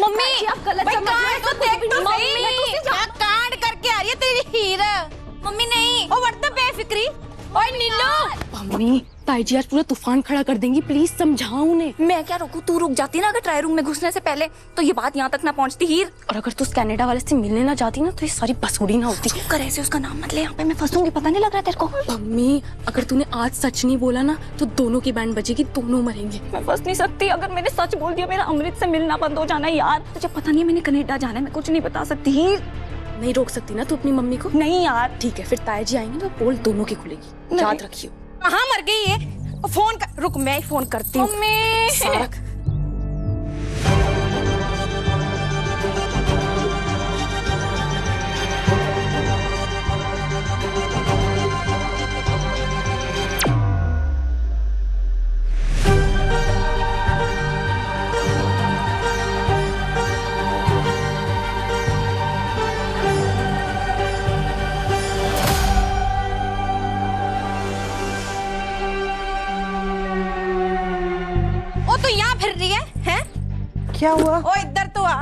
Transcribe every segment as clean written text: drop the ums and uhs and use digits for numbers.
Mummy आप गलत समझ रहे हो। तो देख तो सही, क्या कांड करके आ रही है तेरी हीर। मम्मी नहीं, ओ व्हाट द बेफिक्री। ओए नीलू। मम्मी ताई जी आज पूरा तूफान खड़ा कर देंगी, प्लीज समझाओ उन्हें। मैं क्या रोकूं, तू रुक जाती ना अगर ट्राई रूम में घुसने से पहले, तो ये बात यहाँ तक ना पहुँचती हीर। और अगर तू उस कनाडा वाले से मिलने ना जाती ना तो ये सारी बसूड़ी ना होती। चुप कर, ऐसे उसका नाम मत ले, यहाँ पे मैं फंसूंगी, पता नहीं लग रहा तेरे को। मम्मी अगर तूने आज सच नहीं बोला ना तो दोनों की बैंड बजेगी, दोनों मरेंगे। मैं फंस नहीं सकती, अगर मैंने सच बोल दिया मेरा अमृत से मिलना बंद हो जाना है यार। तुझे पता नहीं है मैंने कनाडा जाना है, मैं कुछ नहीं बता सकती हीर। नहीं रोक सकती ना तू अपनी मम्मी को? नहीं यार। ठीक है फिर ताई जी आएंगे तो पोल दोनों की खुलेगी, याद रखियो। कहाँ मर गई है? फोन कर, रुक मैं ही फोन करती हूँ। मम्मी तो यहाँ फिर रही है, हैं? क्या हुआ? ओ इधर तो आ।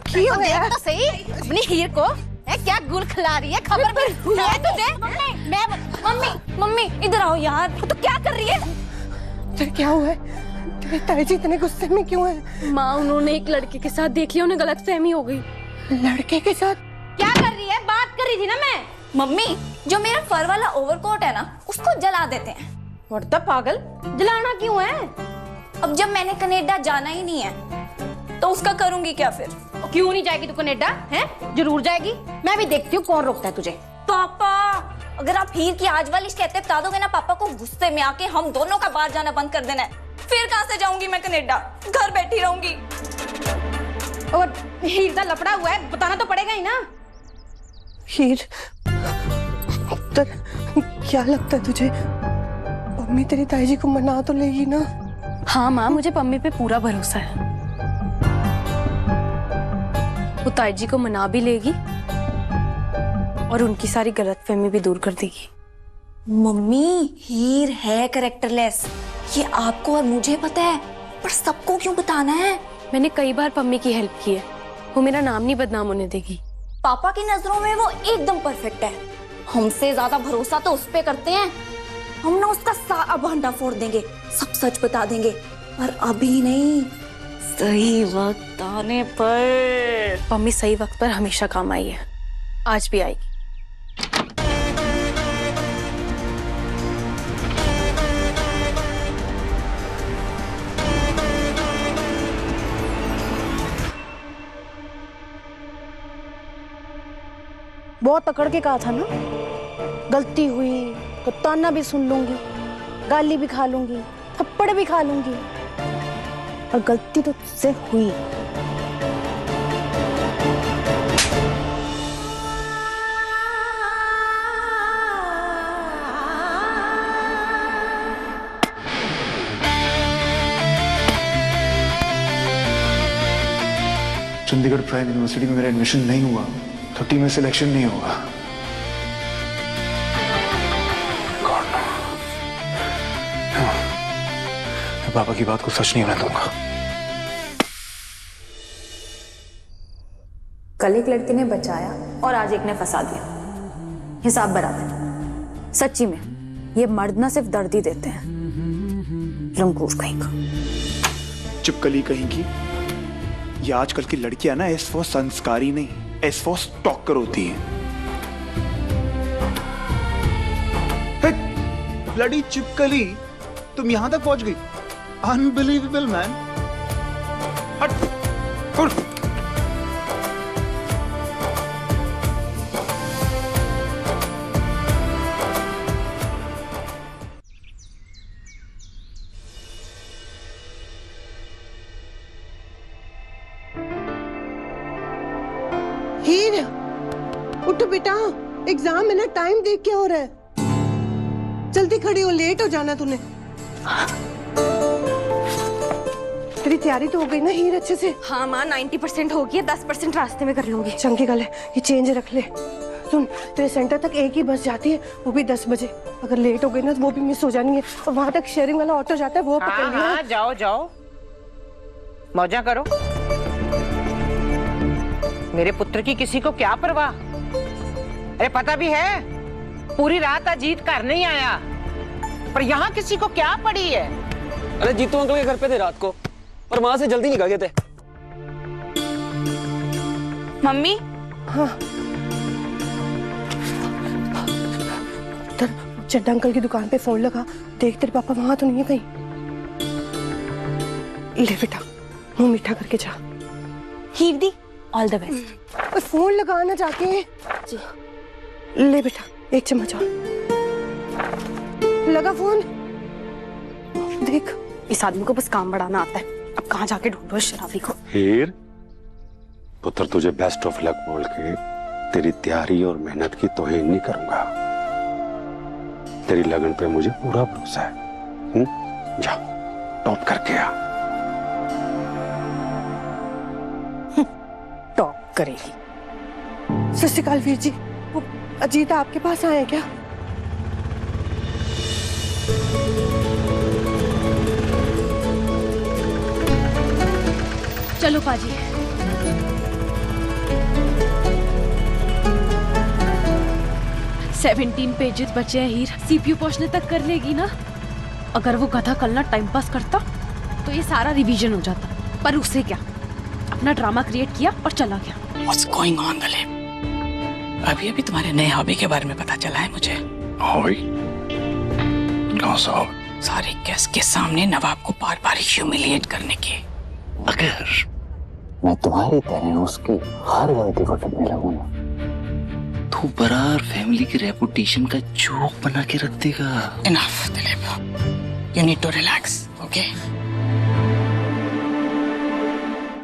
क्यों देख है? तो सही अपनी हीर को, है क्या गुल खिला रही है, खबर भी है तुझे? मम्मी इधर आओ यार, तो क्या कर रही है? तेरे क्या हुआ है? तेरे ताई जी इतने गुस्से में क्यों है? माँ उन्होंने एक लड़के के साथ देख लिया, उन्हें गलतफहमी हो गई। लड़के के साथ? क्या कर रही है? बात कर रही थी ना मैं। मम्मी जो मेरा फर वाला ओवरकोट है ना उसको जला देते हैं। व्हाट द पागल, जलाना क्यों है? अब जब मैंने कनाडा जाना ही नहीं है तो उसका करूंगी क्या फिर? क्यों नहीं जाएगी तू कनाडा? हैं? जरूर जाएगी, मैं भी देखती हूँ कौन रोकता है तुझे। पापा अगर आप हीर की आज वाली शिकायतें बता दोगे ना पापा को, गुस्से में आके हम दोनों का बाहर जाना बंद कर देना है। फिर कहाँ से जाऊंगी मैं कनाडा, घर बैठी रहूंगी। और हीर का लफड़ा हुआ है, बताना तो पड़ेगा ही ना। हीर क्या लगता है तुझे, मम्मी तेरी ताई जी को मना तो लेगी ना? हाँ माँ मुझे पम्मी पे पूरा भरोसा है, वो ताई जी को मना भी लेगी और उनकी सारी गलतफहमी भी दूर कर देगी। मम्मी हीर है कैरेक्टरलेस, ये आपको और मुझे पता है, पर सबको क्यों बताना है? मैंने कई बार पम्मी की हेल्प की है, वो मेरा नाम नहीं बदनाम होने देगी। पापा की नजरों में वो एकदम परफेक्ट है, हमसे ज्यादा भरोसा तो उस पे करते हैं। हम ना उसका सारा भांडा फोड़ देंगे, सब सच बता देंगे, पर अभी नहीं, सही वक्त आने पर। पम्मी सही वक्त पर हमेशा काम आई है, आज भी आएगी। बहुत पकड़ के कहा था ना, गलती हुई तो ताना भी सुन लूंगी, गाली भी खा लूंगी, थप्पड़ भी खा लूंगी, और गलती तो तुझसे हुई। चंडीगढ़ प्राइम यूनिवर्सिटी में मेरा एडमिशन नहीं हुआ, 30 में सिलेक्शन नहीं होगा। मैं पापा की बात को सच नहीं होने दूंगा। कल एक लड़के ने बचाया और आज एक ने फंसा दिया, हिसाब बराबर। सच्ची में ये मर्द ना सिर्फ दर्द ही देते हैं, लंगूर कहीं का। चिपकली कहीं की। ये आजकल की लड़कियां ना एस फॉर संस्कारी नहीं, एस फॉर स्टॉकर होती हैं। ब्लडी चिपकली, तुम यहां तक पहुंच गई? Unbelievable man. हट, उठ। हीर उठ बेटा, एग्जाम है ना, टाइम देख क्या हो रहा है? जल्दी खड़ी हो, लेट हो जाना तूने। तेरी तैयारी तो हो गई ना हीर अच्छे से? हाँ माँ 90% हो गई है, 10% रास्ते में कर लूंगी। चंकी गल है, ये चेंज रख ले। सुन, तेरे सेंटर तक एक ही बस जाती है, वो भी 10 बजे। अगर लेट हो गई ना तो वो भी मिस हो जानी है, और वहां तक शेयरिंग वाला ऑटो जाता है, वो पकड़ लिया। हाँ, जाओ जाओ, मौजा करो। मेरे पुत्र की किसी को क्या परवाह। अरे पता भी है पूरी रात अजीत घर नहीं आया, पर यहाँ किसी को क्या पड़ी है। अरे जीतू अंकल के घर पे थे रात को, पर वहां से जल्दी निकल गए थे। मम्मी हाँ चड्डा अंकल की दुकान पे फोन लगा, देख तेरे पापा वहां तो नहीं है कहीं। ले बेटा मुंह मीठा करके जा। हीर दी, ऑल द बेस्ट। फोन लगाना जाके जी। ले बेटा एक चम्मच और लगा फोन। देख इस आदमी को बस काम बढ़ाना आता है। अब कहाँ जाके ढूंढो इस शराबी को। हीर पुत्र, तुझे बेस्ट ऑफ लक बोल के तेरी तैयारी और मेहनत की तौहीन नहीं करूंगा। तेरी लगन पे मुझे पूरा भरोसा है। जा टॉप करके आ। टॉप करेगी। सत श्री अकाल वीर जी, वो अजीत आपके पास आए क्या? चलो पाजी। $17 पेजेस बचे हैं हीर, सीपीयू पहुंचने तक कर लेगी ना। अगर वो गधा कल ना टाइम पास करता तो ये सारा रिवीजन हो जाता, पर उससे क्या, अपना ड्रामा क्रिएट किया और चला गया। What's going on, Dalip? अभी तुम्हारे नए हॉबी के बारे में पता चला है मुझे। हॉबी? कौन सा हॉबी? सारे गेस्ट के सामने नवाब को बार बार ह्यूमिलिएट करने की। अगर मैं तुम्हारी तरह उसकी हर गलती को टपने लगूंगा, तू बरार फैमिली की रेपुटेशन का जोक बना के रख देगा। Enough, Daleep. You need to relax, okay?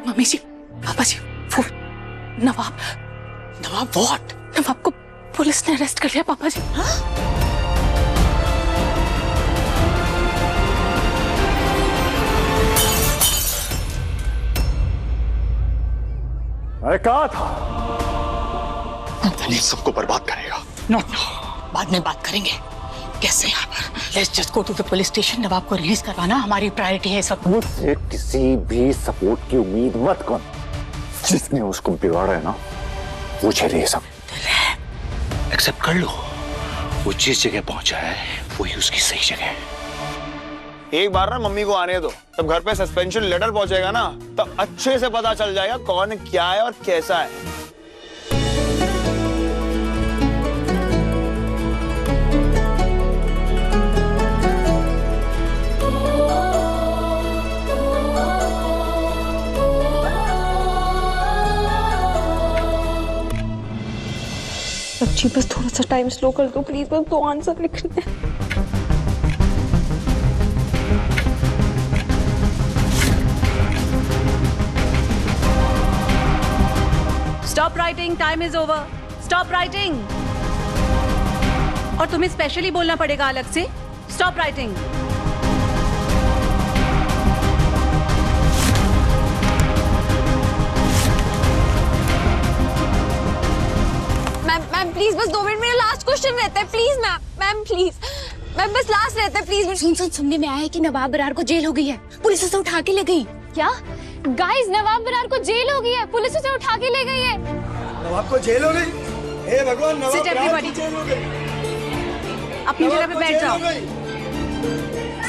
Mummy ji, papa ji, वो नवाब what? नवाब को पुलिस ने अरेस्ट कर लिया पापा जी। हाँ? मैं कहा था ये सबको बर्बाद करेगा। नो, बाद में बात करेंगे। कैसे यहाँ पर? Let's just go to the police station। नवाब को रिलीज करवाना हमारी प्रायोरिटी है सब। मुझसे किसी भी सपोर्ट की उम्मीद मत कर। जिसने उसको बिगाड़ा है ना, मुझे दे सब। एक्सेप्ट कर लो, वो जिस जगह पहुंचा है वही उसकी सही जगह है। एक बार ना मम्मी को आने दो, तब घर पे सस्पेंशन लेटर पहुंचेगा ना, तब अच्छे से पता चल जाएगा कौन क्या है और कैसा है। बच्ची बस थोड़ा सा टाइम स्लो कर दो प्लीज, बस 2 आंसर लिखने हैं। Stop writing, time is over. Stop writing. और तुम्हें स्पेशली बोलना पड़ेगा अलग से। Stop writing. मैम प्लीज बस 2 मिनट, मेरा लास्ट क्वेश्चन रहता है प्लीज। मैम प्लीज, मैम बस लास्ट रहता है प्लीज। सुनने में आया है कि नवाब बरार को जेल हो गई है, पुलिस उसे उठा के ले गई। क्या गाइस, नवाब बरार को जेल हो गई है, पुलिस उसे उठा के ले गई है। नवाब को जेल हो गई? हे भगवान, नवाब Sit everybody। जेल हो गई। अपनी जगह पे बैठ जाओ।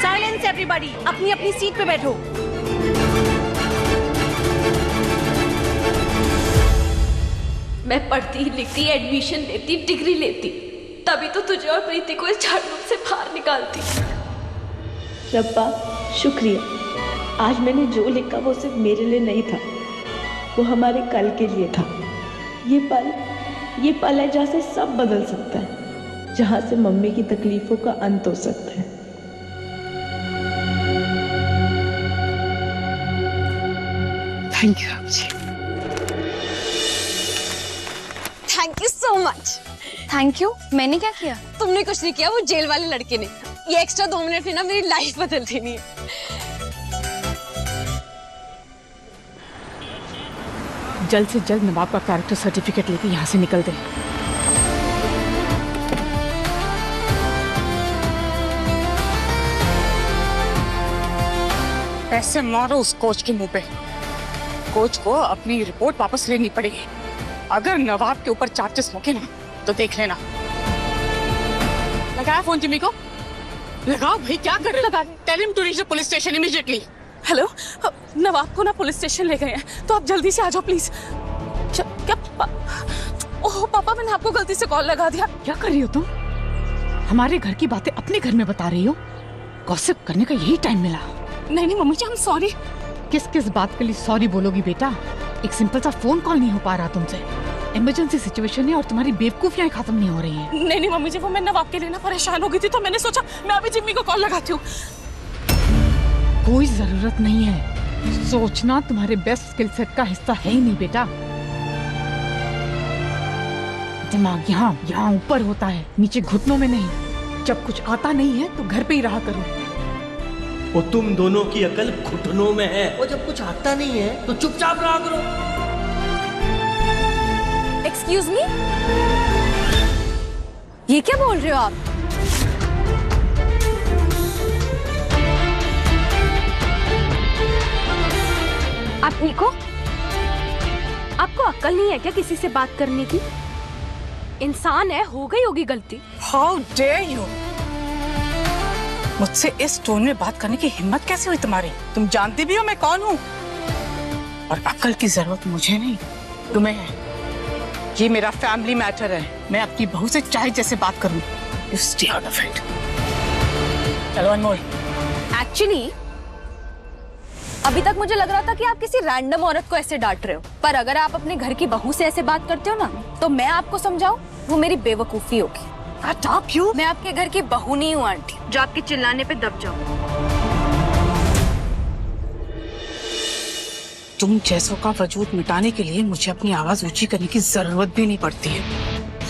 साइलेंस एवरीबॉडी, अपनी अपनी सीट पे बैठो। मैं पढ़ती लिखती, एडमिशन लेती, डिग्री लेती, तभी तो तुझे और प्रीति को इस झाड़ूम से बाहर निकालती। रब्बा शुक्रिया, आज मैंने जो लिखा वो सिर्फ मेरे लिए नहीं था, वो हमारे कल के लिए था। ये पल है जहाँ से सब बदल सकता है, जहाँ से मम्मी की तकलीफों का अंत हो सकता है। थैंक यू जी। Thank you so much. Thank you. मैंने क्या किया? तुमने कुछ नहीं किया, वो जेल वाले लड़के ने। ये एक्स्ट्रा 2 मिनट में ना मेरी लाइफ बदल देनी है। जल्द से जल्द नवाब का कैरेक्टर सर्टिफिकेट लेके यहाँ से निकल दे। ऐसे मारो उस कोच के मुंह पे। कोच को अपनी रिपोर्ट वापस लेनी पड़ेगी। अगर नवाब के ऊपर चार्जेस होंगे ना तो देख लेना। लगाया फोन जिम्मी को? लगाओ भाई, क्या कर रहे? लगा। Tell him to reach the police station immediately. Hello, Nawab को ना पुलिस स्टेशन ले गए हैं, तो आप जल्दी से आ जाओ प्लीज। क्या ओह पापा, मैंने आपको गलती से कॉल लगा दिया। क्या कर रही हो तुम? हमारे घर की बातें अपने घर में बता रही हो? गॉसिप करने का यही टाइम मिला? नहीं नहीं मम्मी जी, हम सॉरी। किस किस बात के लिए सॉरी बोलोगी बेटा? एक सिंपल सा फोन कॉल नहीं हो पा रहा तुमसे। इमरजेंसी सिचुएशन है और तुम्हारी बेवकूफियां खत्म नहीं हो रही हैं। नहीं नहीं मम्मी जी, वो मैं नवाब के लिए ना परेशान हो गई थी, तो मैंने सोचा मैं अभी जिम्मी को कॉल लगाती हूँ। कोई जरूरत नहीं है, सोचना तुम्हारे बेस्ट स्किल सेट का हिस्सा है ही नहीं बेटा। दिमाग यहाँ यहाँ ऊपर होता है, नीचे घुटनों में नहीं। जब कुछ आता नहीं है तो घर पे ही रहा करो। वो तुम दोनों की अकल घुटनों में है, और जब कुछ आता नहीं है तो चुपचाप रहा करो। एक्सक्यूज मी, ये क्या बोल रहे हो आप? आप ठीक हो? आपको अक्ल नहीं है क्या किसी से बात करने की? इंसान है, हो गई होगी गलती। How dare you! मुझसे इस टोन में बात करने की हिम्मत कैसे हुई तुम्हारी? तुम जानती भी हो मैं कौन हूँ। और अक्ल की जरूरत मुझे नहीं, तुम्हें है। ये मेरा फैमिली मैटर है, मैं अपनी बहू से चाहे जैसे बात करूँ। You stay out of it. चलो अनमोल। एक्चुअली अभी तक मुझे लग रहा था कि आप किसी रैंडम औरत को ऐसे डांट रहे हो, पर अगर आप अपने घर की बहू से ऐसे बात करते हो ना, तो मैं आपको समझाऊं, वो मेरी बेवकूफी होगी। मैं आपके घर की बहू नहीं हूँ आंटी, जो आपके चिल्लाने पे दब जाऊं। तुम जैसों का वजूद मिटाने के लिए मुझे अपनी आवाज ऊंची करने की जरूरत भी नहीं पड़ती है।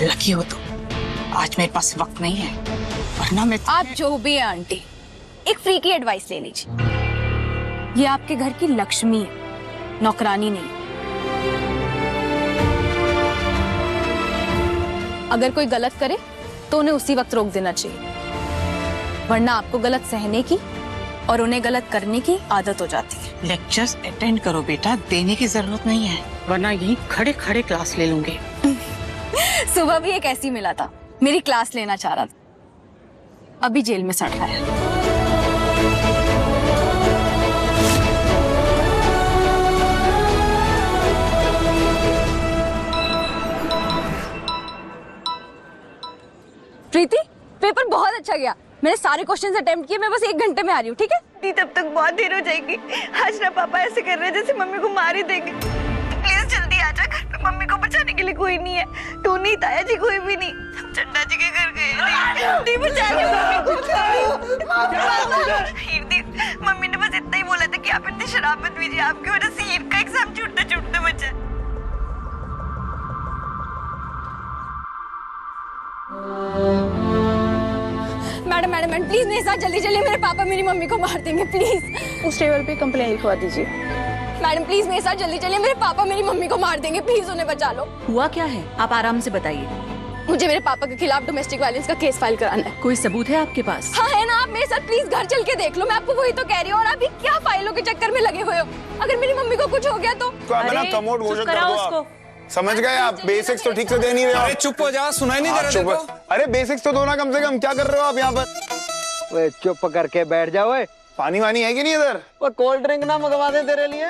लकी हो तुम, आज मेरे पास वक्त नहीं है, वरना मैं आप जो भी है आंटी, एक फ्री की एडवाइस ले लीजिए। ये आपके घर की लक्ष्मी है, नौकरानी नहीं। अगर कोई गलत करे तो उन्हें उसी वक्त रोक देना चाहिए, वरना आपको गलत सहने की और उन्हें गलत करने की आदत हो जाती है। लेक्चर्स अटेंड करो बेटा, देने की जरूरत नहीं है, वरना यहीं खड़े खड़े क्लास ले लूंगे। सुबह भी एक ऐसी मिला था, मेरी क्लास लेना चाह रहा था, अभी जेल में सड़ रहा है। प्रीति, पेपर बहुत अच्छा गया। मैंने सारे क्वेश्चंस अटेम्प्ट किए, मैं बस 1 घंटे में आ रही हूँ, ठीक है? दी तब तक बहुत देर हो जाएगी। आज ना पापा ऐसे कर रहे हैं जैसे मम्मी को मार ही देंगे। प्लीज जल्दी आ जा, घर पे मम्मी को बचाने के लिए कोई नहीं है। तू नहीं, ताया जी कोई भी नहीं। हम चंदा जी के घर गए। दी बचा ले मम्मी को। दी, मम्मी ने बस इतना ही बोला था कि आप इतनी शराब मत पीजिए, आपकी वजह से हीर का एग्जाम छूटते बचा। मैडम प्लीज मेरे साथ जल्दी चलिए, मेरे पापा मेरी मम्मी को मार देंगे, प्लीज। उस टेबल पे कंप्लेंट लिखवा दीजिए। मैडम प्लीज मेरे साथ जल्दी चलिए, मेरे पापा मेरी मम्मी को मार देंगे, प्लीज उन्हें बचा लो। हुआ क्या है, आप आराम से बताइए। मुझे मेरे पापा के खिलाफ डोमेस्टिक वायलेंस का केस फाइल कराना है। कोई सबूत है आपके पास? हाँ है ना, आप मेरे साथ प्लीज घर चल के देख लो, मैं आपको वही तो कह रही हूँ। और अभी क्या फाइलों के चक्कर में लगे हुए हो? अगर मेरी मम्मी को कुछ हो गया तो? कमोड घोषित कर दो आप। समझ गए आप? बेसिक्स तो ठीक से दे नहीं रहे हो। अरे चुप हो जा, सुनाई नहीं दे रहा तेरे को? अरे बेसिक्स तो दो ना कम से कम, क्या कर रहे हो आप यहाँ पर? चुप करके बैठ जाओ। पानी वानी है कि नहीं इधर? कोल्ड ड्रिंक ना मंगवा दे तेरे लिए।